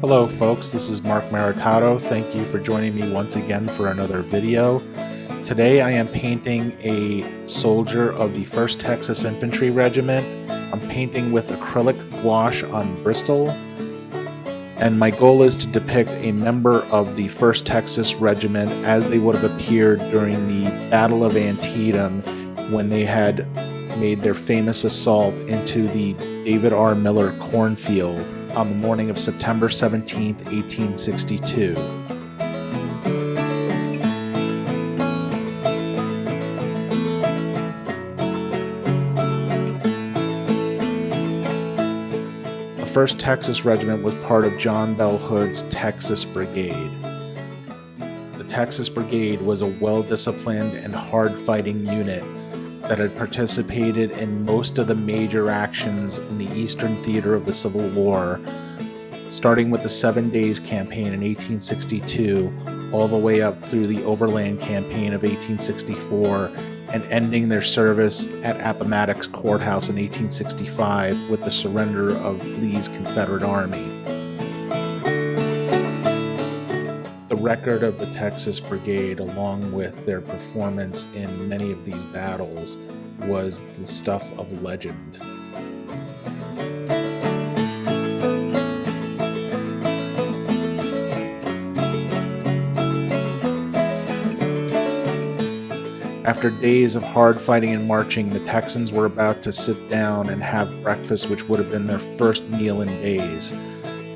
Hello folks, this is Mark Maritato. Thank you for joining me once again for another video. Today I am painting a soldier of the 1st Texas Infantry Regiment. I'm painting with acrylic gouache on Bristol, and my goal is to depict a member of the 1st Texas Regiment as they would have appeared during the Battle of Antietam when they had made their famous assault into the David R. Miller cornfield on the morning of September 17, 1862. The 1st Texas Regiment was part of John Bell Hood's Texas Brigade. The Texas Brigade was a well-disciplined and hard-fighting unit that had participated in most of the major actions in the Eastern Theater of the Civil War, starting with the 7 Days Campaign in 1862, all the way up through the Overland Campaign of 1864, and ending their service at Appomattox Courthouse in 1865 with the surrender of Lee's Confederate Army. The record of the Texas Brigade, along with their performance in many of these battles, was the stuff of legend. After days of hard fighting and marching, the Texans were about to sit down and have breakfast, which would have been their first meal in days.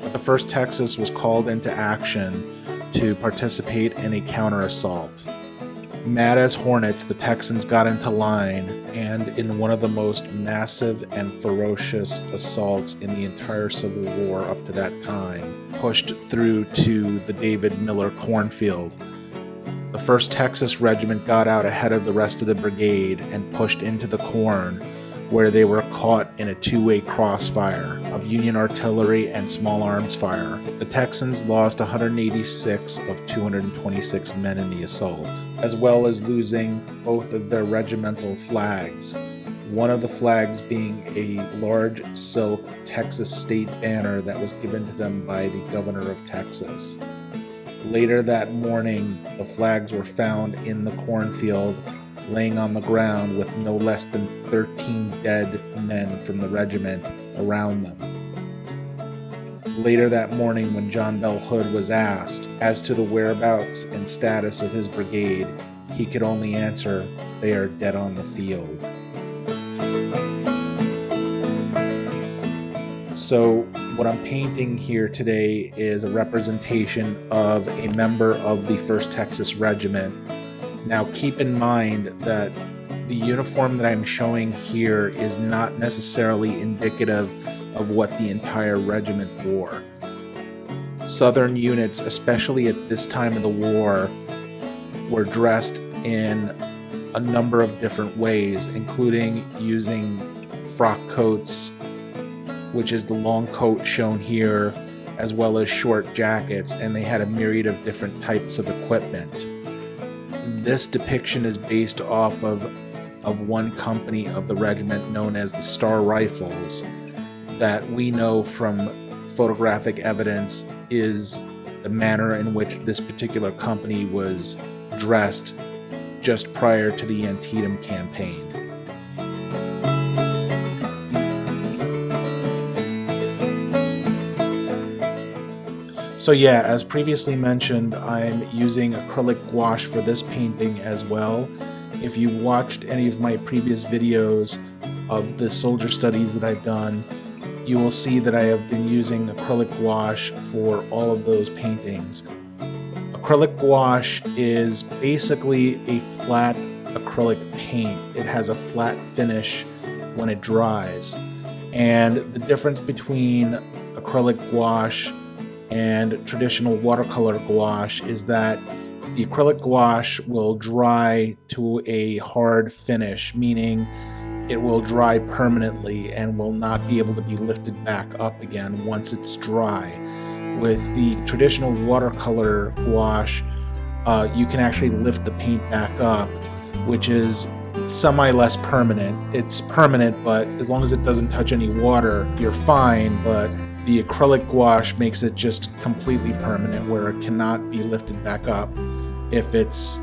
But the 1st Texas was called into action to participate in a counter-assault. Mad as hornets, the Texans got into line, and in one of the most massive and ferocious assaults in the entire Civil War up to that time, pushed through to the David Miller cornfield. The 1st Texas Regiment got out ahead of the rest of the brigade and pushed into the corn, where they were caught in a two-way crossfire of Union artillery and small arms fire. The Texans lost 186 of 226 men in the assault, as well as losing both of their regimental flags, one of the flags being a large silk Texas state banner that was given to them by the governor of Texas. Later that morning, the flags were found in the cornfield, laying on the ground with no less than 13 dead men from the regiment around them. Later that morning, when John Bell Hood was asked as to the whereabouts and status of his brigade, he could only answer, "They are dead on the field." So what I'm painting here today is a representation of a member of the 1st Texas Regiment. Now keep in mind that the uniform that I'm showing here is not necessarily indicative of what the entire regiment wore. Southern units, especially at this time of the war, were dressed in a number of different ways, including using frock coats, which is the long coat shown here, as well as short jackets, and they had a myriad of different types of equipment. This depiction is based off of one company of the regiment known as the Star Rifles that we know from photographic evidence is the manner in which this particular company was dressed just prior to the Antietam campaign. So yeah, as previously mentioned, I'm using acrylic gouache for this painting as well. If you've watched any of my previous videos of the soldier studies that I've done, you will see that I have been using acrylic gouache for all of those paintings. Acrylic gouache is basically a flat acrylic paint. It has a flat finish when it dries. And the difference between acrylic gouache and traditional watercolor gouache is that the acrylic gouache will dry to a hard finish, meaning it will dry permanently and will not be able to be lifted back up again once it's dry. With the traditional watercolor gouache, you can actually lift the paint back up, which is semi-less permanent. It's permanent, but as long as it doesn't touch any water, you're fine, but The acrylic gouache makes it just completely permanent, where it cannot be lifted back up if it's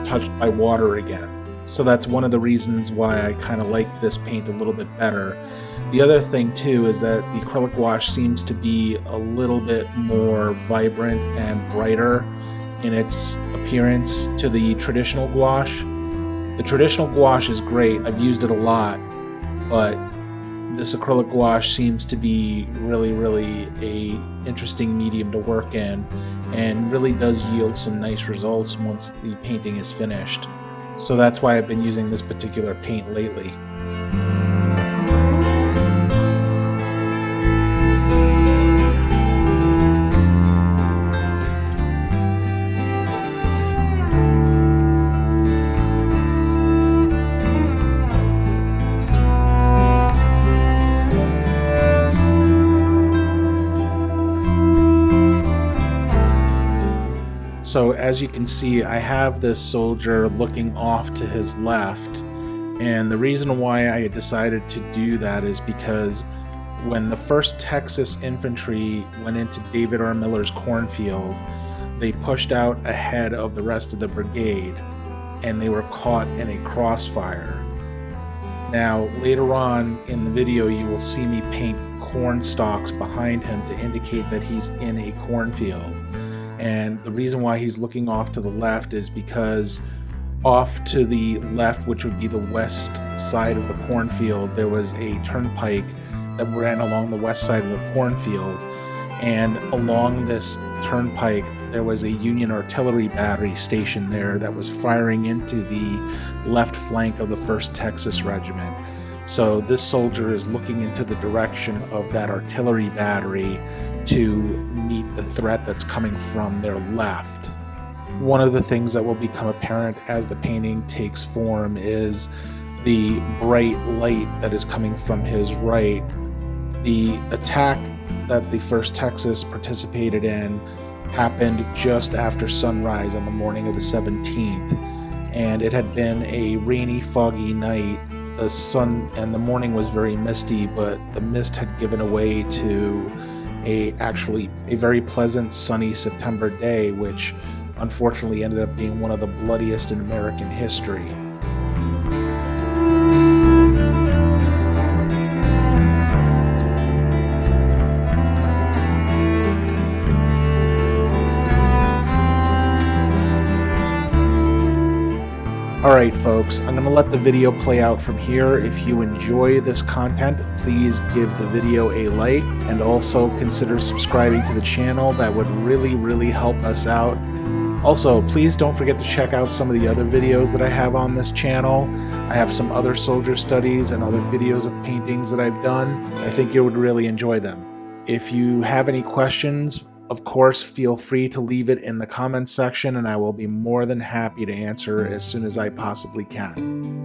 touched by water again. So that's one of the reasons why I kind of like this paint a little bit better. The other thing too is that the acrylic gouache seems to be a little bit more vibrant and brighter in its appearance to the traditional gouache. The traditional gouache is great, I've used it a lot, but this acrylic gouache seems to be really a interesting medium to work in, and really does yield some nice results once the painting is finished. So that's why I've been using this particular paint lately. So as you can see, I have this soldier looking off to his left, and the reason why I decided to do that is because when the 1st Texas Infantry went into David R. Miller's cornfield, they pushed out ahead of the rest of the brigade, and they were caught in a crossfire. Now, later on in the video, you will see me paint corn stalks behind him to indicate that he's in a cornfield. And the reason why he's looking off to the left is because off to the left, which would be the west side of the cornfield, there was a turnpike that ran along the west side of the cornfield. And along this turnpike, there was a Union artillery battery stationed there that was firing into the left flank of the 1st Texas Regiment. So this soldier is looking into the direction of that artillery battery to meet the threat that's coming from their left. One of the things that will become apparent as the painting takes form is the bright light that is coming from his right. The attack that the 1st Texas participated in happened just after sunrise on the morning of the 17th, and it had been a rainy, foggy night. The sun and the morning was very misty, but the mist had given away to actually a very pleasant sunny September day, which unfortunately ended up being one of the bloodiest in American history. Alright folks, I'm going to let the video play out from here. If you enjoy this content, please give the video a like, and also consider subscribing to the channel. That would really help us out. Also, please don't forget to check out some of the other videos that I have on this channel. I have some other soldier studies and other videos of paintings that I've done. I think you would really enjoy them. If you have any questions, of course, feel free to leave it in the comments section, and I will be more than happy to answer as soon as I possibly can.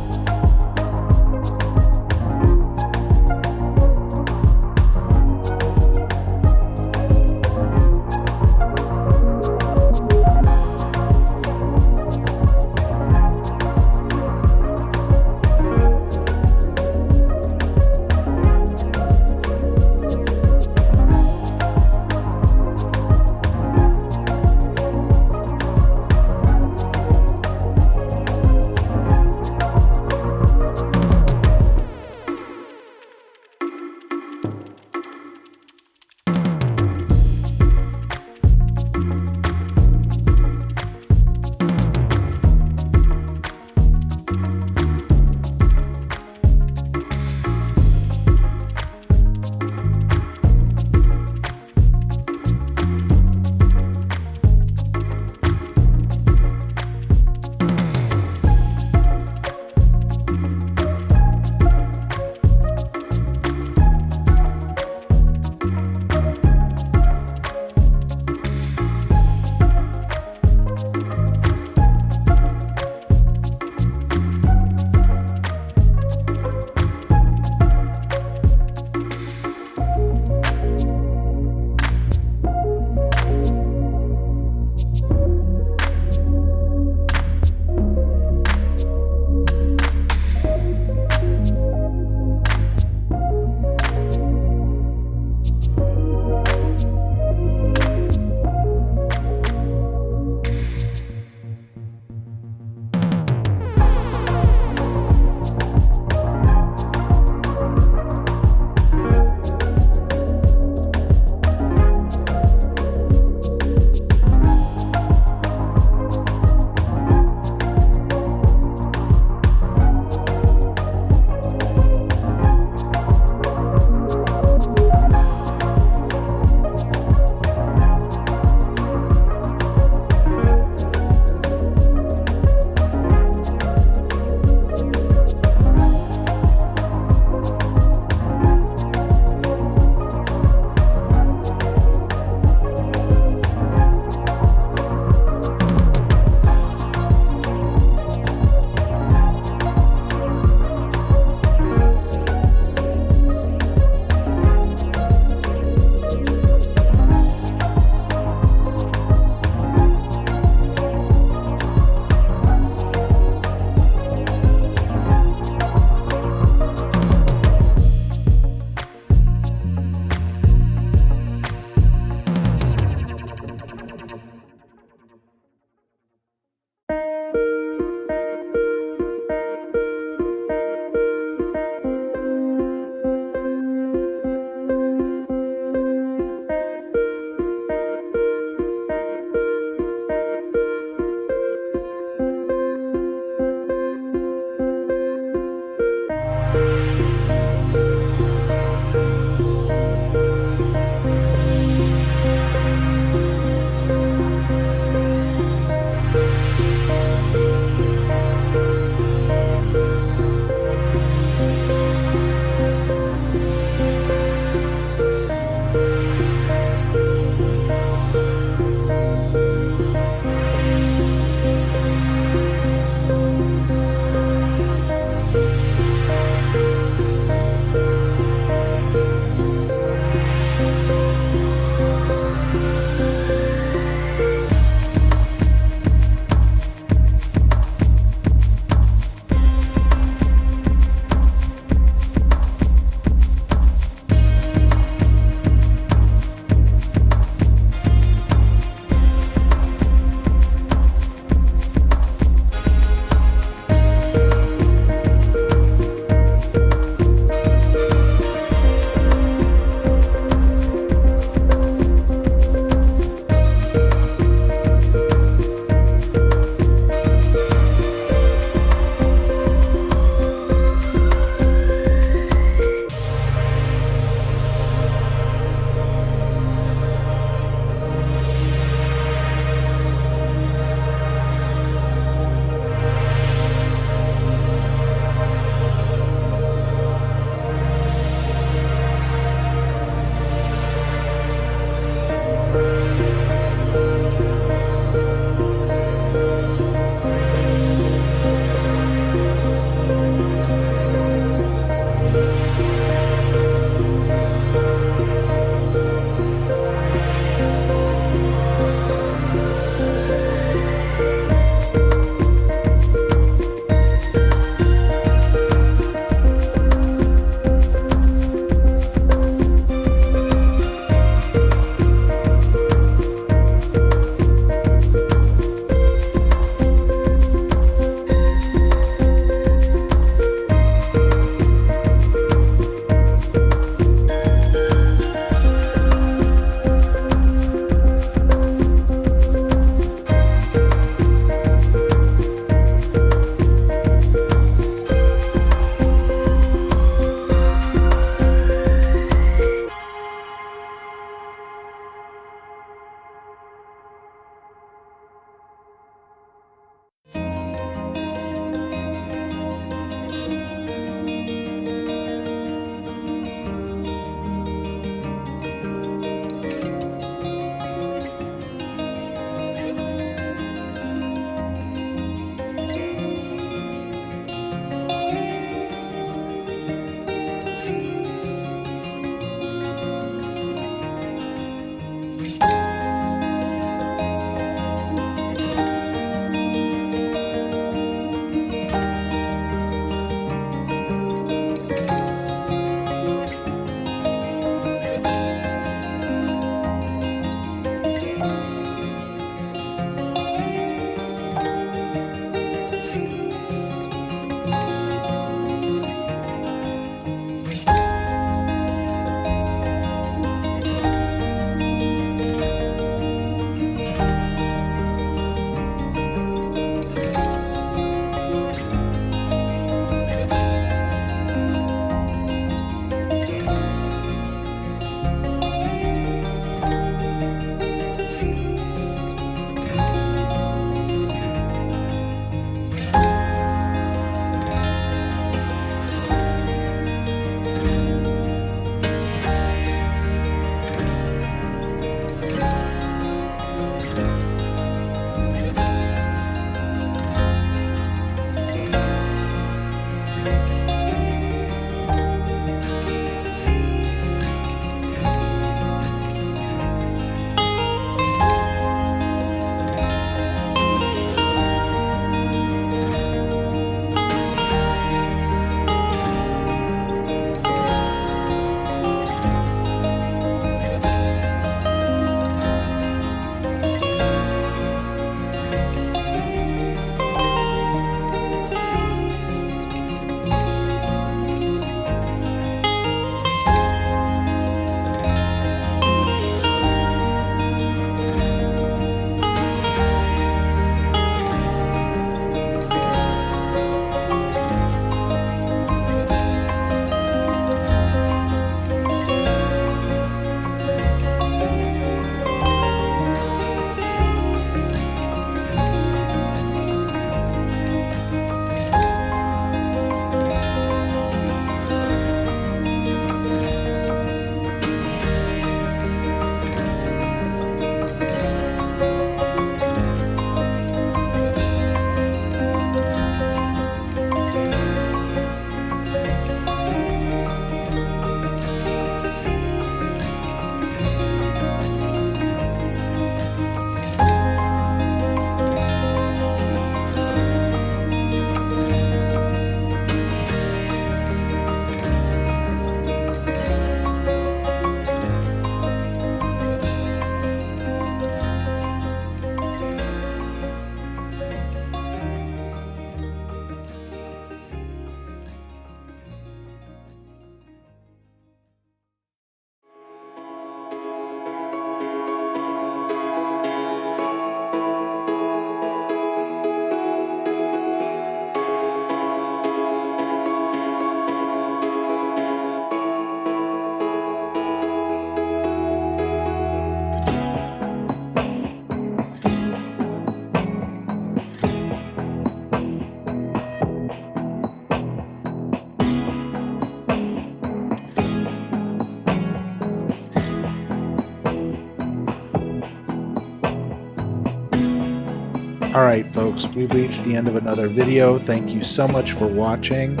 Alright folks, we've reached the end of another video. Thank you so much for watching.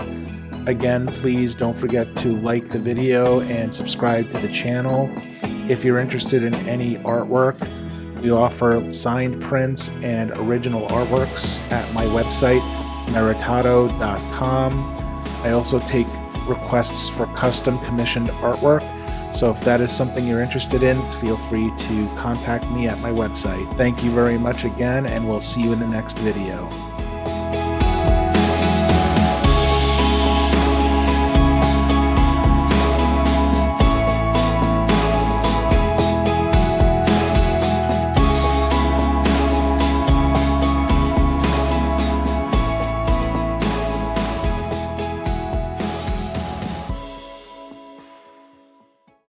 Again, please don't forget to like the video and subscribe to the channel. If you're interested in any artwork, we offer signed prints and original artworks at my website, maritato.com. I also take requests for custom commissioned artwork, so if that is something you're interested in, feel free to contact me at my website. Thank you very much again, and we'll see you in the next video.